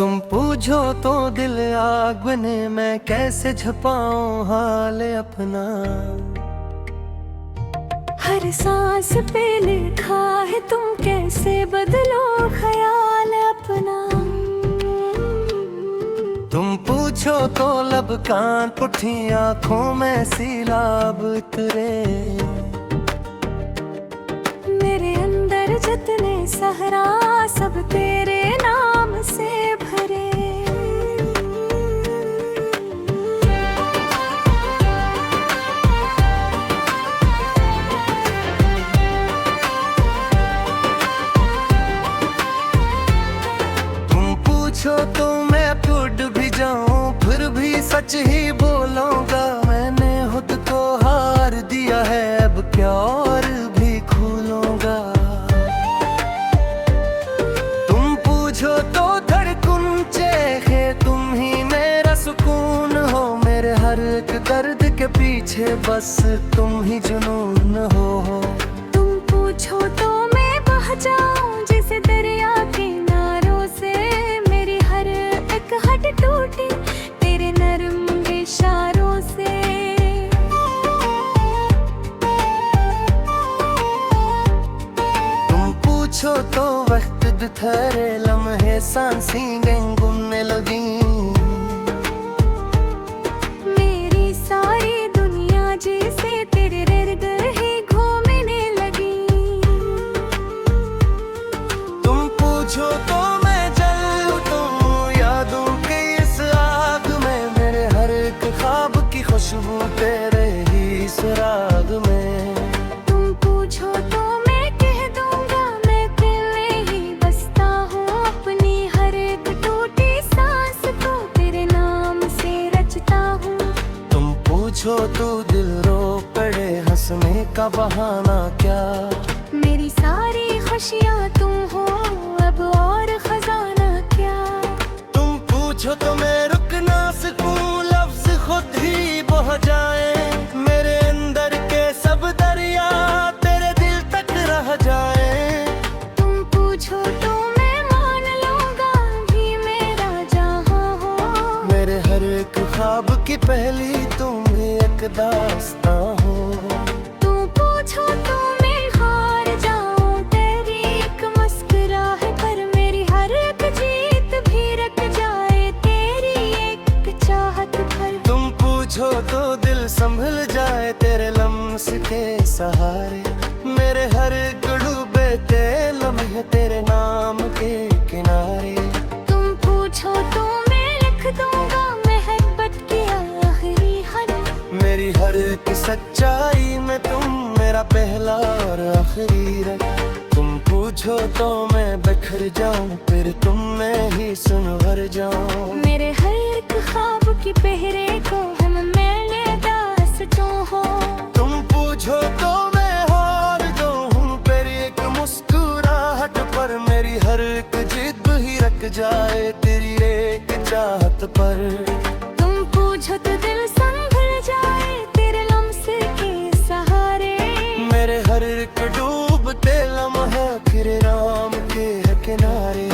तुम पूछो तो दिल आग बने, मैं कैसे छुपाऊं हाल अपना। हर सांस पे लिखा है तुम कैसे बदलो ख्याल अपना। तुम पूछो तो लब कान उठी, आंखों में सीलाब उतरे। मेरे अंदर जितने सहरा सब तेरे नाम से भरे। तुम पूछो तो मैं टूट भी जाऊं, फिर भी सच ही बोलूंगा। मैंने खुद को हार दिया है, अब क्या और भी खोलूंगा। तुम पूछो तो धड़कन चेखे, तुम ही मेरा सुकून हो। मेरे हर एक दर्द के पीछे बस तुम ही जुनून हो। तुम पूछो तो मैं बह जाऊं जैसे दरिया किनारों से। मेरी हर एक हट टूटी तेरे नरम इशारों से। तुम पूछो तो वक्त ठहरे, लम्हे सांसी गुनने लगी। मेरी सारी दुनिया जैसे तेरे इर्द ही घूमने लगी। तुम पूछो तो मैं जल उठूं यादों की इस आग में। मेरे हर एक ख्वाब की खुशबू तेरे ही सुराग में। तुम पूछो तो मैं कह दूंगा, मैं दिल में ही बसता हूँ। अपनी हर एक टूटी सांस को तेरे नाम से रचता हूँ। तुम पूछो तो दिल रो पड़े, हंसने का बहाना क्या। मेरी सारी खुशियाँ तुम हो, अब और खजाना क्या। तुम पूछो तो मैं रुक ना सकूं, लफ्ज खुद ही बह जाए। मेरे अंदर के सब दरिया तेरे दिल तक रह जाए। तुम पूछो तो मैं मान लूंगा भी मेरा जहाँ हो। मेरे हर एक ख्वाब की पहली तुम ही एक दास्तां हो। तुम पूछो तो मैं हार जाऊं तेरी एक मुस्कुराहट पर। मेरी हर एक जीत भी रख जाए तेरी एक चाहत पर। तुम पूछो तो दिल संभल जाए तेरे लम्स के सहारे। मेरे हर डूबे ते लम्हे तेरे नाम के किनारे। तुम पूछो तो मैं लिख दूंगा मोहब्बत की आखिरी हद। मेरी हर एक सच्चाई में तुम मेरा पहला और आखिरी रंग। तुम पूछो तो मैं बिखर जाऊं, फिर तुम में ही सुनवर जाऊं। मेरे हर एक ख्वाब की पहरे को हम मैंने दास्तां हो। तुम पूछो तो मैं हार जाऊं, फिर एक मुस्कुराहट पर। मेरी हर एक जिद ही रख जाए तेरी एक चाहत पर। तुम पूछो तो दिल संभल जाए तेरे लम्से के सहारे। मेरे हर एक डूबते लम्हे फिर राम के है किनारे।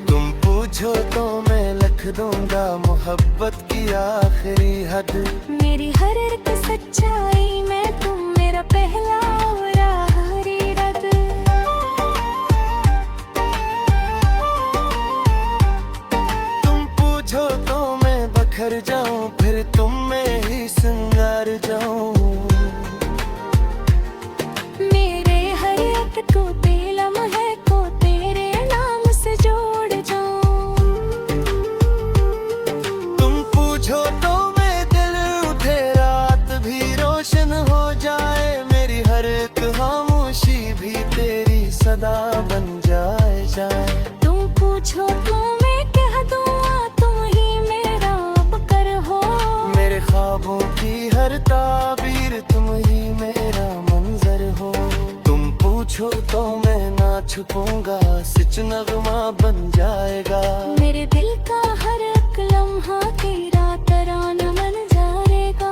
तुम पूछो तो मैं लिख दूंगा मोहब्बत की आखिरी हद। मेरी हर एक सच्चाई में तुम मेरा पहला और आखिरी रद। तुम पूछो तो मैं बखर जाऊं, फिर तुम में ही सिंगार जाऊं। मेरे हर एक टूटे लम्हे को तेरे नाम से जोड़ जाऊं। तुम पूछो तो मैं दिल उठे रात भी रोशन हो जाए। मेरी हर एक खामोशी भी तेरी सदा बन जाए। तुम पूछो तो मैं कह दूंगा तुम ही मेरा बकर हो। मेरे ख्वाबों की हर ताबीर तुम ही मेरा मंजर हो। तुम पूछो तो मैं ना छुपूंगा, सच नगमा बन जाएगा। मेरे दिल का हर एक लम्हा तेरा तराना बन जाएगा।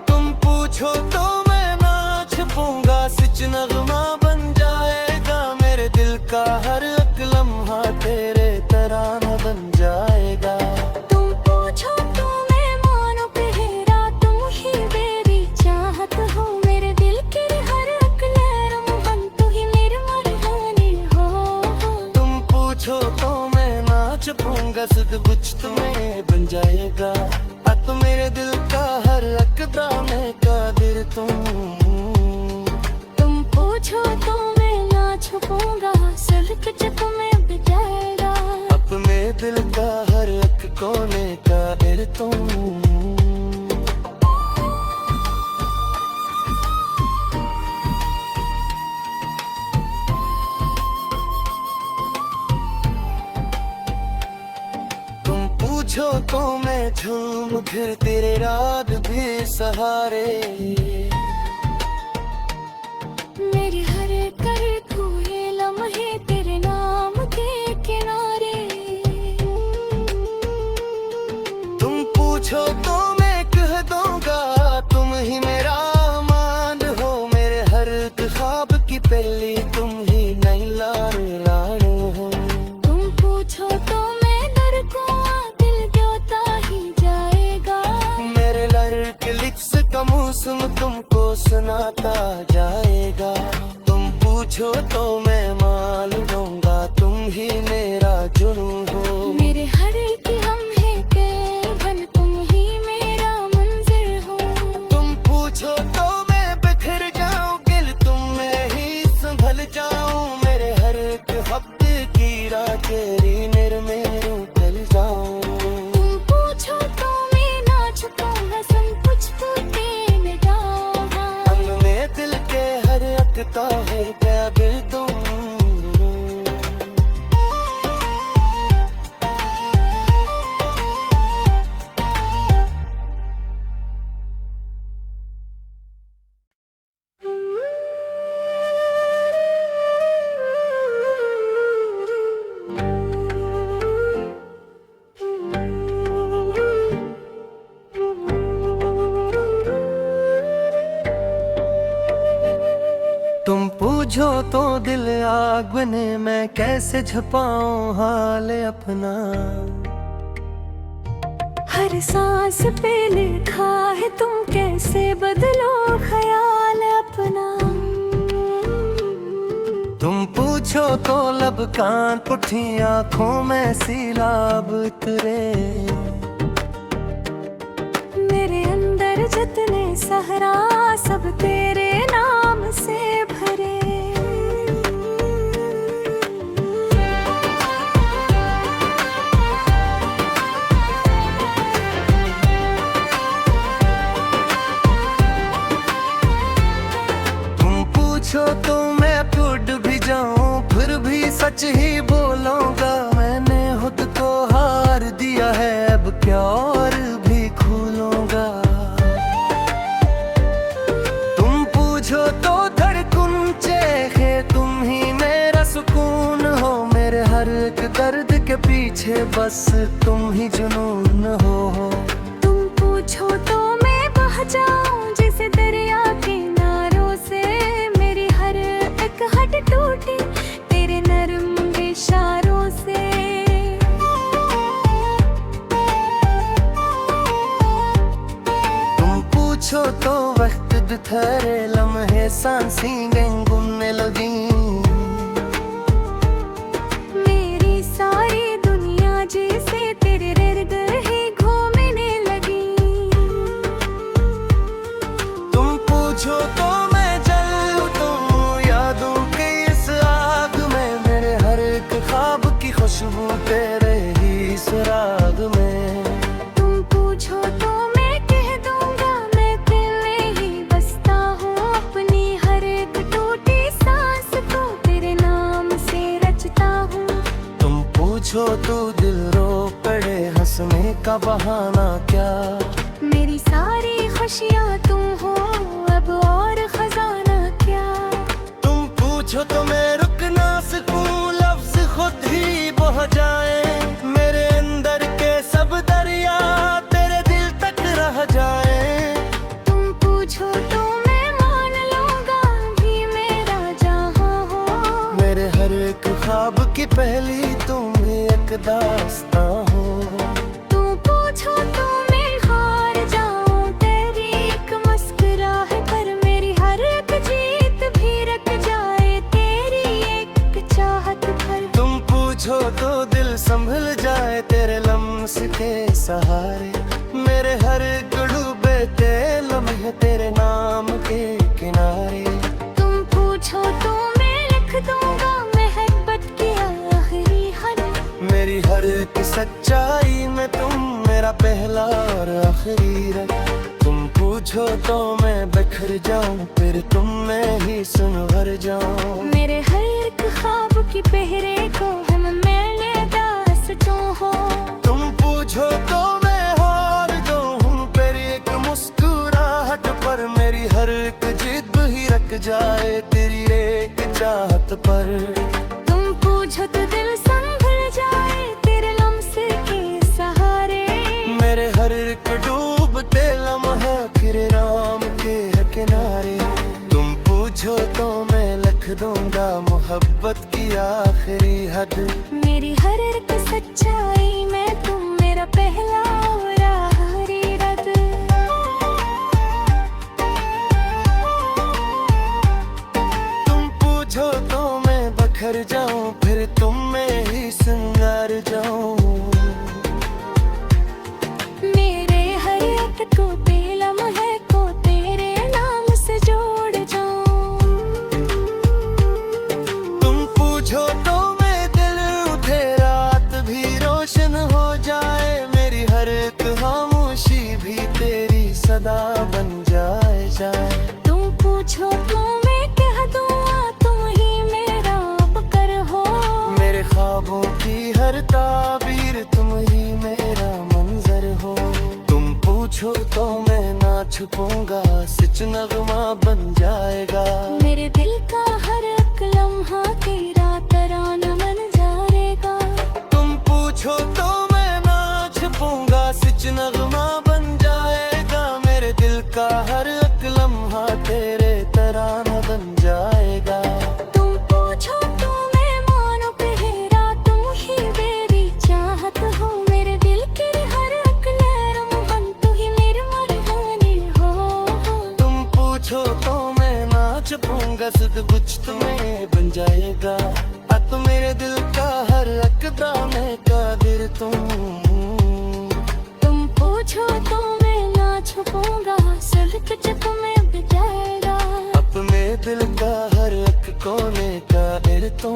तुम पूछो तो मैं ना छुपूंगा, सच नगमा बन जाएगा। मेरे दिल का हर एक लम्हा तेरे तराना बन जाएगा। पूछो तो मैं नाच पाऊंगा, सब कुछ तुम्हें बन जाएगा। अब मेरे दिल का हर अकदाने का दिल तुम पूछो तो मैं ना छुपूंगा, सब कुछ तुम्हें बन जाएगा। अब मेरे दिल का हर एक कोने का दिल पूछो तो मैं झूम फिर तेरे रात भी सहारे। मेरी हर कर हुए लम्हे तेरे नाम के किनारे। तुम पूछो तो मैं कह दूंगा, तुम ही मेरा मान हो। मेरे हर ख्वाब की पहली तुम ही नई लाने हो। तुम पूछो तो मैं डर को का मौसम तुमको सुनाता जाएगा। तुम पूछो तो मैं मान लूंगा, तुम ही मेरा जुनून हो। मेरे हर की हम है कैवन, तुम ही मेरा मंजर हो। तुम पूछो तो मैं बिखर जाऊं, दिल तुम में ही संभल जाऊं। मेरे हर एक हफ्ते की रात तेरी निर्मेरू चल जाऊं। तुम पूछो तो मैं ना छुपूंगा, सब कुछ तो है क्या दिल तुम पूछो तो दिल आग बने, मैं कैसे छुपाऊं हाल अपना। हर सांस पे लिखा है तुम कैसे बदलो ख्याल अपना। तुम पूछो तो लब कान उठी, आंखों में सीलाब उतरे। मेरे अंदर जितने सहरा सब तेरे नाम से भरे। तुम पूछो तो मैं टूट भी जाऊं, फिर भी सच ही बोलूंगा। मैंने खुद को हार दिया है, अब क्या और भी खोलूंगा। तुम पूछो तो धड़कन चेखे, तुम ही मेरा सुकून हो। मेरे हर एक दर्द के पीछे बस तुम ही जुनून हो। तुम पूछो तो मैं बह जाऊं जैसे दरिया किनारों से। मेरी हर एक हट टूटी तेरे नरम इशारों से। तुम पूछो तो वक्त बिखरे लम्हे सांसें गुमने लगी। मेरी सारी दुनिया जैसे तेरे इर्द ही घूमने लगी। तुम पूछो तो मैं जल उठूं यादों की इस आग में। मेरे हर एक ख्वाब की खुशबू तेरे ही सुराग में। तुम पूछो तो मैं कह दूंगा, मैं दिल में ही बसता हूँ। अपनी हर एक टूटी सांस को तेरे नाम से रचता हूँ। तुम पूछो तो दिल रो पड़े, हंसने का बहाना क्या। मेरी सारी खुशियाँ तुम हो, अब और खजाना क्या। तुम पूछो तो मैं रुक ना सकूं, लफ्ज खुद ही बह जाए। मेरे अंदर के सब दरिया तेरे दिल तक रह जाए। तुम पूछो तो मैं मान लूंगा, भी मेरा जहाँ हो। मेरे हर एक ख्वाब की पहली तुम ही एक दास्तां हो। तुम पूछो तो मैं हार जाऊं, तेरी एक मुस्कुराहट पर मेरी हर एक जीत भी रख जाए। तेरी एक चाहत पर तुम पूछो तो दिल संभल जाए तेरे लम्स के सहारे। मेरे हर डूबे ते लम्हे तेरे नाम के किनारे। तुम पूछो तो मैं लिख दूंगा मोहब्बत की आखिरी हद। मेरी हर एक सच्चाई में तुम मेरा पहला और आखिरी रंग। तुम पूछो तो मैं बिखर जाऊं फिर तुम में ही सुनवर जाऊं। मेरे हर एक ख्वाब की पहरे को हम मैंने दास जो हो। तुम पूछो तो मैं हार जाऊं फिर एक मुस्कुराहट पर। मेरी हर एक जिद ही रख जाए तेरी एक चाहत पर। तुम पूछो तो दिल संभल जाए तेरे लम्स के सहारे। मेरे हर एक डूबते लम्हा फिर राम के किनारे। तुम पूछो तो मैं लिख दूंगा मोहब्बत की आखिरी हद। मेरी हर एक सच्चाई में तुम मेरा पहला और आखिरी रद। तुम पूछो तो मैं बखर जाऊं फिर तुम में ही सिंगार जाऊं। मेरे हर एक टूटे लम्हे को तेरे नाम से जोड़ जाऊं। तुम पूछो तो मैं दिल उठे रात भी रोशन हो जाए। मेरी हर एक खामोशी भी तेरी सदा बन जाए। तुम पूछो तो मैं कह दूंगा तुम ही मेरा बकर हो। मेरे ख्वाबों की हर ताबीर तुम ही मेरा मंजर हो। तुम पूछो तो मैं ना छुपूंगा सच नगमा बन जाएगा। मेरे दिल का हर एक लम्हा तेरा तराना बन जाएगा। तुम पूछो तो मैं ना छुपूंगा सच नगमा बन जाएगा। मेरे दिल का हर एक लम्हा तेरे तराना बन जाएगा। तुम पूछो तो मैं मानो पहरा तुम ही मेरी चाहत हो। मेरे दिल के हर एक लहर बन तू ही मेरी मरहानी हो। तुम पूछो तो मैं ना छुपूंगा सब कुछ तुम्हें बन जाएगा। अब तो मेरे दिल का हर एक दाने का दिल तुम पूछो तो मैं ना छुपूंगा सब कुछ तुम्हें बन जाएगा। अब मेरे दिल का हर एक कोने का दिल तुम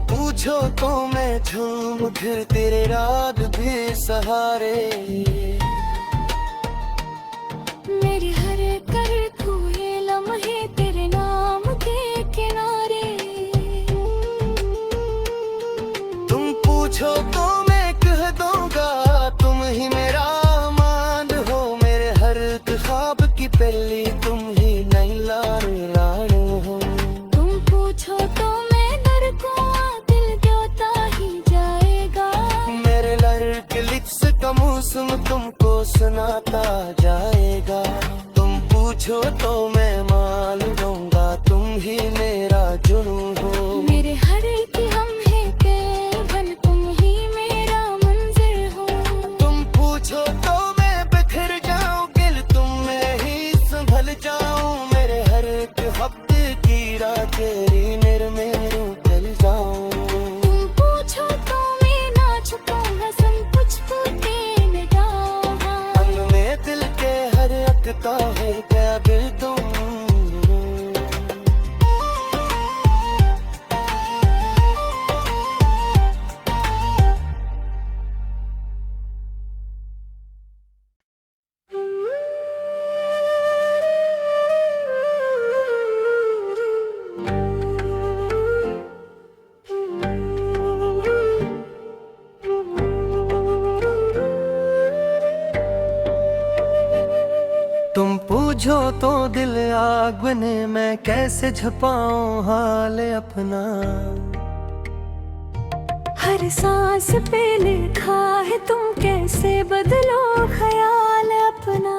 पूछो तो मैं झूम फिर तेरे रात भी सहारे। मेरी हर कर हुए लम्हे तेरे नाम के किनारे। तुम पूछो तो मैं कह दूंगा तुम ही मेरा मान हो। मेरे हर ख्वाब की पहली तुम ही नई लाड़ हो। तुम पूछो तो मैं डर को दिल देता ही जाएगा। मेरे लड़के लिप्स का मौसम तुमको सुनाता जाएगा। तुम पूछो तो मैं मान दूंगा तुम ही मेरा जुनू हो। मेरे हर की हम है केवल तुम ही मेरा मंजिर हो। तुम पूछो तो मैं बिखर जाऊं दिल तुम में ही संभल जाऊं। मेरे हर एक हफ्ते की रात तेरी निर्मेरू चल जाऊं। तुम पूछो तो मैं ना छुपूंगा सब कुछ पूछने जाऊंगा। अंग में दिल के हर एक का है क्या दिल तुम। तुम पूछो तो दिल आग बने मैं कैसे छुपाऊं हाल अपना। हर सांस पे लिखा है तुम कैसे बदलो ख्याल अपना।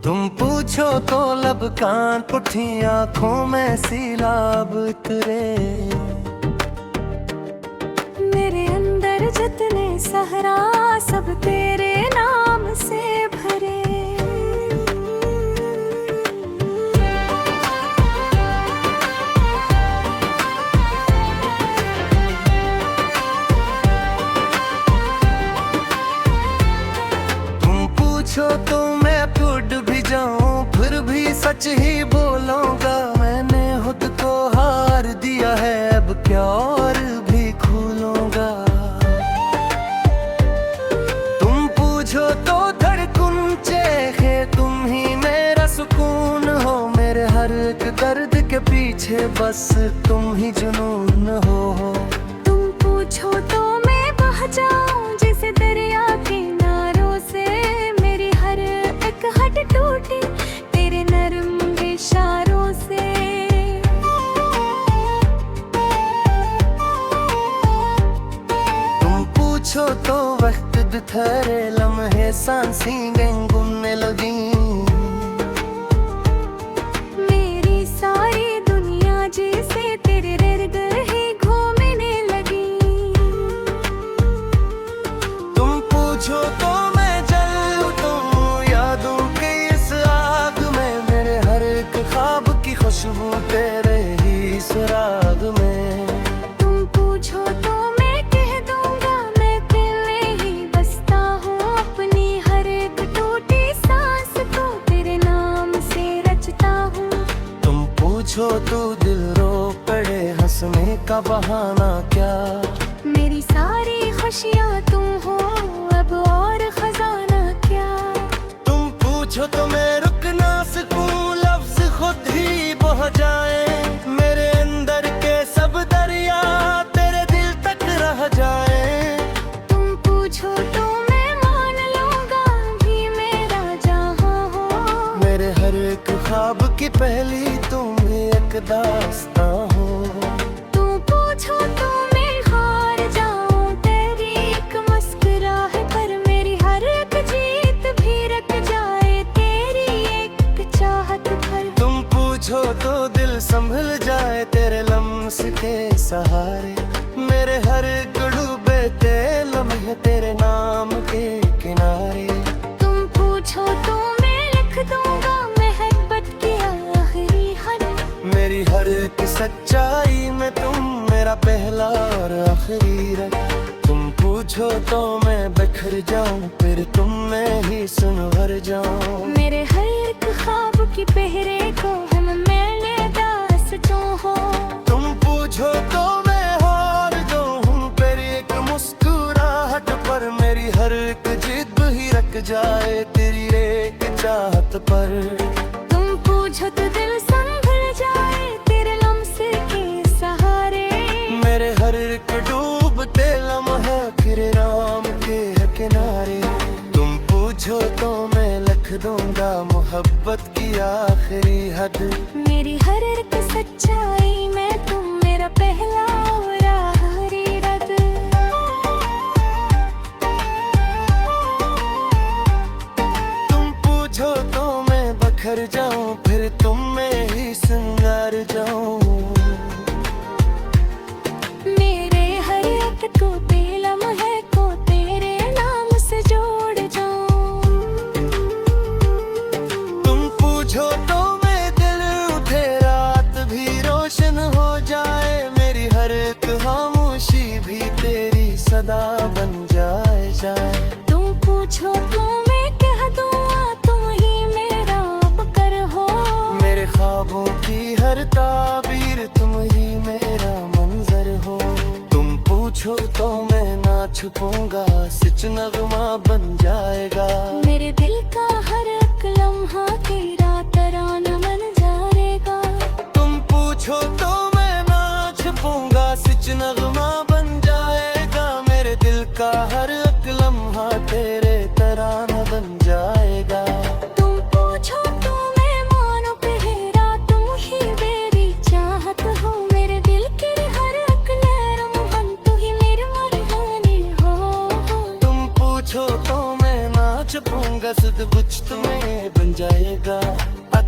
तुम पूछो तो लब कान उठी आंखों में सीलाब उतरे। मेरे अंदर जितने सहरा सब तेरे नाम से भरे। तुम पूछो तो मैं टूट भी जाऊं फिर भी सच ही बोलूंगा। मैंने खुद को हार दिया है अब क्या और भी खोलूंगा। तुम पूछो तो धड़कन चेखे तुम ही मेरा सुकून हो। मेरे हर एक दर्द के पीछे बस तुम ही जुनून हो। तुम पूछो तो मैं बह जाऊं जैसे दरिया किनारों से। मेरी हर एक हट टूटी तेरे नरम इशारों से। तुम पूछो तो वक्त ठहरे लम्हे सांसें गुनने लगी। मेरी सारी दुनिया जैसे तेरे इर्द ही घूमने लगी। तुम पूछो तो मैं जल उठूं यादों की इस आग में। मेरे हर एक ख्वाब की खुशबू तेरे ही सुराग में। तुम पूछो तो मैं कह दूंगा मैं दिल में ही बसता हूँ। अपनी हर एक टूटी सांस को तेरे नाम से रचता हूँ। तुम पूछो तो दिल रो पड़े हंसने का बहाना क्या। मेरी सारी खुशियाँ तुम हो अब और खजाना क्या। तुम पूछो तो मैं रुक ना सकूं लफ्ज खुद ही बह जाए। मेरे अंदर के सब दरिया तेरे दिल तक रह जाए। तुम पूछो तो मैं मान लूंगा भी मेरा जहाँ हो। मेरे हर एक ख्वाब की पहली तुम एक दास्तां हो। तुम पूछो तो मैं हार जाऊं तेरी एक मुस्कुराहट पर। मेरी हर एक जीत भी रख जाए तेरी एक चाहत पर। तुम पूछो तो दिल संभल जाए तेरे लम्स के सहारे। मेरे हर एक डूबे ते लम्हे तेरे नाम के किनारे। तुम पूछो तो मैं लिख दूंगा मोहब्बत की आखिरी हद। मेरी हर एक सच्चाई में तुम मेरा पहला और आखिरी रंग। तुम पूछो तो मैं बिखर जाऊं फिर तुम में ही सुनवर जाऊं। मेरे हर एक ख्वाब की पहरे को हम मैंने दास्तां हो। तुम पूछो तो मैं हार जाऊं फिर एक मुस्कुराहट पर। मेरी हर एक जिद ही रख जाए तेरी एक चाहत पर। तुम पूछो तो दिल संभल जाए तेरे लम्से के सहारे। मेरे हर एक डूबते लम्हा फिर राम के किनारे। तुम पूछो तो मैं लिख दूंगा मोहब्बत की आखिरी हद। मेरी हर एक सच्चाई में तुम मेरा पहला और आखिरी रद। तुम पूछो तो मैं बखर जाऊं फिर तुम में ही सिंगार जाऊं। मेरे हर एक टूटे लम्हे को तेरे नाम से जोड़ जाऊं। तुम पूछो तो मैं दिल उठे रात भी रोशन हो जाए। मेरी हर एक खामोशी भी तेरी सदा बन जाए। तुम पूछो तो मैं कह दूंगा तुम ही मेरा बकर हो। मेरे ख्वाबों की हर ताबीर तुम ही मेरा मंजर हो। तुम पूछो तो मैं ना छुपूंगा सच नगमा बन जाएगा। मेरे दिल का हर एक लम्हा तेरा तराना बन जाएगा। तुम पूछो तो मैं ना छुपूंगा सच नगमा बन जाएगा। मेरे दिल का हर एक लम्हा तेरे तराना बन जाएगा। तुम पूछो तो मैं मानो पहरा तुम ही मेरी चाहत हो। मेरे दिल के हर एक लहर मोहन तू ही मेरी मरहानी हो। तुम पूछो तो मैं ना छुपूंगा सब कुछ तुम्हें बन जाएगा।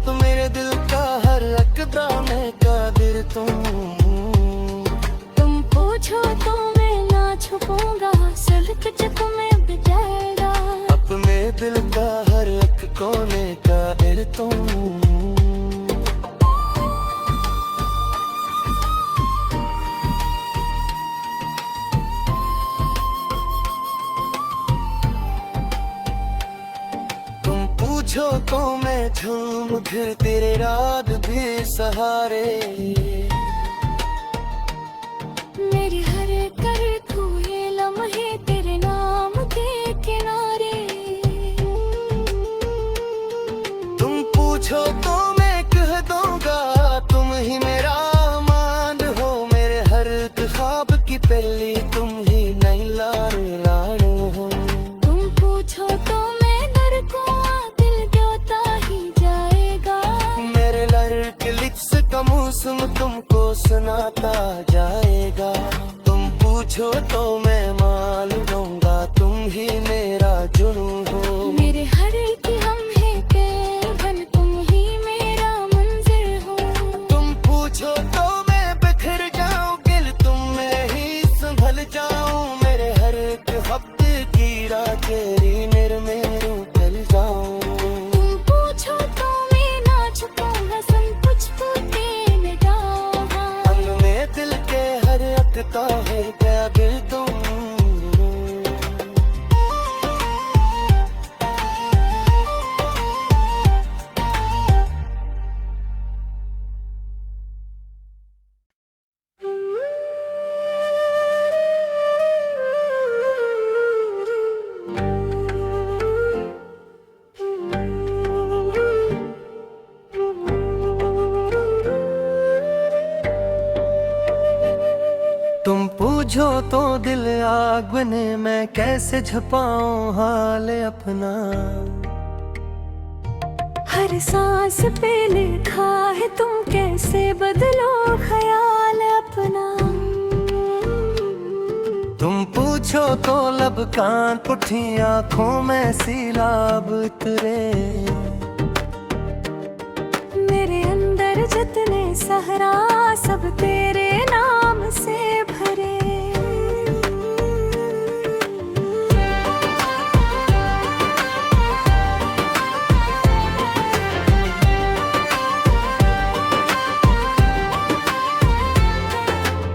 तो मेरे दिल का हर एक दाने का दिल तुम पूछो तो मैं ना छुपूंगा सब कुछ तुम पूछो तो मैं झूम फिर तेरे रात भी सहारे। मेरी हर कर तू ये लम्हे तेरे नाम के किनारे। तुम पूछो तो मैं कह दूंगा तुम ही मेरा मान हो। मेरे हर ख्वाब की पहली तुम ही नई लाड़ हो। तुम पूछो तो मैं लड़कों दिल देता ही जाएगा। मेरे लड़के लिप्स का मौसम तुमको सुनाता जाएगा। तुम पूछो तो मैं मान लूंगा तुम ही मेरा जुनू हो। मेरे हर की हम है कैवन तुम ही मेरा मंजिल हो। तुम पूछो तो मैं बिखर जाऊं दिल तुम में ही संभल जाऊं। मेरे हर एक हफ्ते की रात तेरी मेरू चल जाऊं। तुम पूछो तो मैं ना छुपाऊंगा सब कुछ पूछते में जाऊंगा। अंग में दिल के हर अटका है क्या दिल तुम। तुम पूछो तो दिल आग बने मैं कैसे छुपाऊं हाल अपना। हर सांस पे लिखा है तुम कैसे बदलो ख्याल अपना। तुम पूछो तो लब कान पुठी आंखों में सीलाब उतरे। मेरे अंदर जितने सहरा सब तेरे नाम से भरे।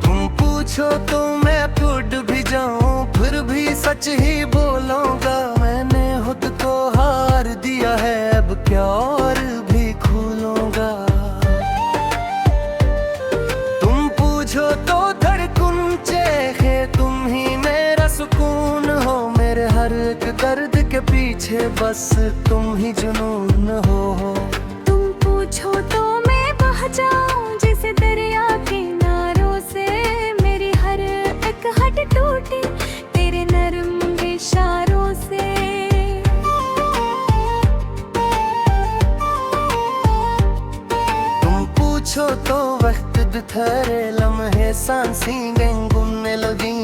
तुम पूछो तो मैं टूट भी जाऊं फिर भी सच ही बोलूंगा। मैंने खुद को हार दिया है अब क्या और भी खोलूंगा। तुम पूछो तो धड़कन चेखे तुम ही मेरा सुकून हो। मेरे हर एक दर्द के पीछे बस तुम ही जुनून हो। तुम पूछो तो मैं बह जाऊं जैसे दरिया किनारों से। मेरी हर एक हट टूटी तेरे नरम इशारों से। तुम पूछो तो वक्त बिखरे लम्हे सांसें गुनने लगी।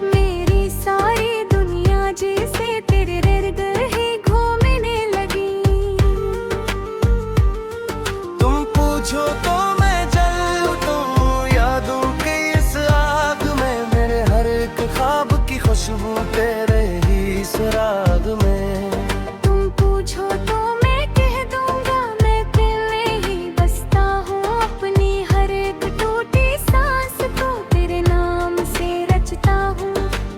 मेरी सारी दुनिया जैसे तेरे इर्द ही घूमने लगी। तुम पूछो तो मैं जल उठूं यादों की इस आग में। मेरे हर एक ख्वाब की खुशबू तेरे ही सुराग में। तुम पूछो तो मैं कह दूंगा मैं पहले ही बसता हूँ अपनी हर एक टूटी सांस को तेरे नाम से रचता हूँ।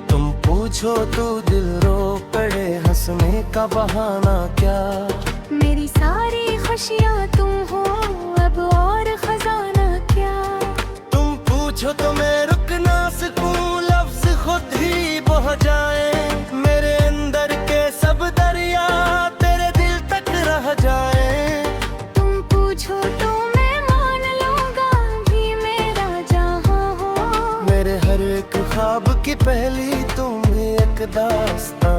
तुम पूछो तो दिल रो पड़े हंसने का बहाना क्या। मेरी सारी खुशियाँ तुम हो अब और खजाना क्या। तुम पूछो तो मैं रुक ना सकूं लफ्ज खुद ही बह जाए। मेरे अंदर के सब दरिया तेरे दिल तक रह जाए। तुम पूछो तो मैं मान लूंगा भी मेरा जहाँ हो। मेरे हर एक ख्वाब की पहली तुम भी एक दास्तां